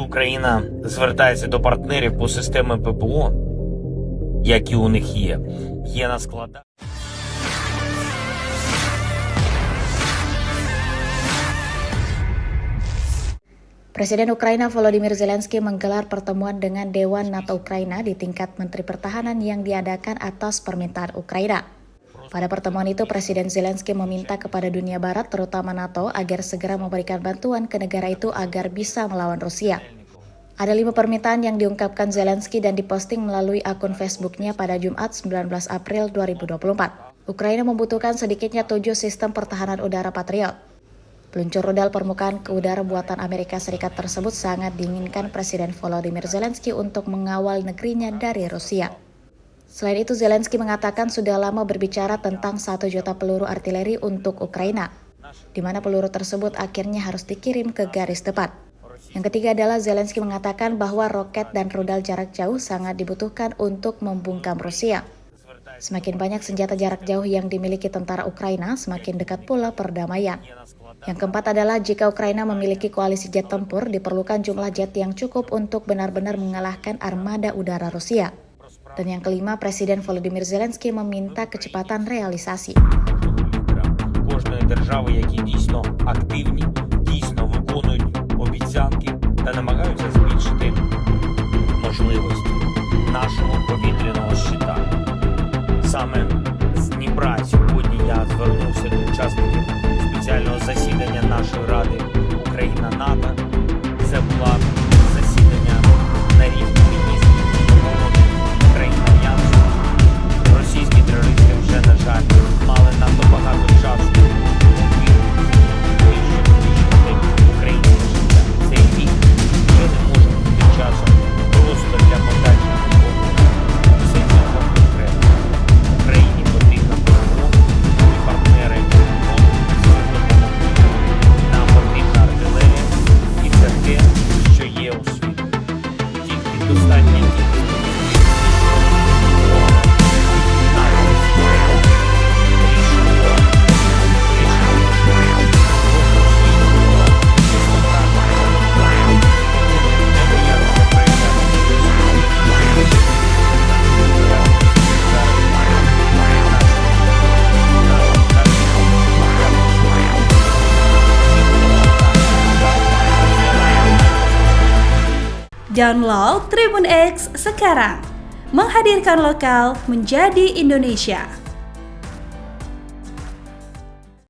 Україна звертається до партнерів по системі ППО, які у них є на складах. Presiden Ukraina Volodymyr Zelensky menggelar pertemuan dengan Dewan NATO Ukraina di tingkat Menteri Pertahanan yang diadakan atas permintaan Ukraina. Pada pertemuan itu, Presiden Zelensky meminta kepada dunia barat, terutama NATO, agar segera memberikan bantuan ke negara itu agar bisa melawan Rusia. Ada 5 permintaan yang diungkapkan Zelensky dan diposting melalui akun Facebooknya pada Jumat 19 April 2024. Ukraina membutuhkan sedikitnya 7 sistem pertahanan udara Patriot. Peluncur rudal permukaan ke udara buatan Amerika Serikat tersebut sangat diinginkan Presiden Volodymyr Zelensky untuk mengawal negerinya dari Rusia. Selain itu, Zelensky mengatakan sudah lama berbicara tentang 1 juta peluru artileri untuk Ukraina, di mana peluru tersebut akhirnya harus dikirim ke garis depan. Yang ketiga adalah Zelensky mengatakan bahwa roket dan rudal jarak jauh sangat dibutuhkan untuk membungkam Rusia. Semakin banyak senjata jarak jauh yang dimiliki tentara Ukraina, semakin dekat pula perdamaian. Yang keempat adalah jika Ukraina memiliki koalisi jet tempur, diperlukan jumlah jet yang cukup untuk benar-benar mengalahkan armada udara Rusia. Dan yang kelima, Presiden Volodymyr Zelensky meminta kecepatan realisasi. Кожної держави, які дійсно активні, дійсно виконують обіцянки та намагаються збільшити можливості нашого повітряного щита. Саме з Дніпра сьогодні я звернувся до учасників спеціального засідання нашої Ради Україна-НАТО. Це було засідання на рівні міністрів країн-альянсу. Російські терористи вже, на жаль, мали надто багато часу українське життя. Цей рік вже не може бути часом просто для подачі допомоги. Це цього конкретно. Україні потрібна допомога і партнери можуть допомогти. Нам потрібна артилерія і це те, що є у світі. Тільки достатня кількість. Download Tribun X sekarang, menghadirkan lokal menjadi Indonesia.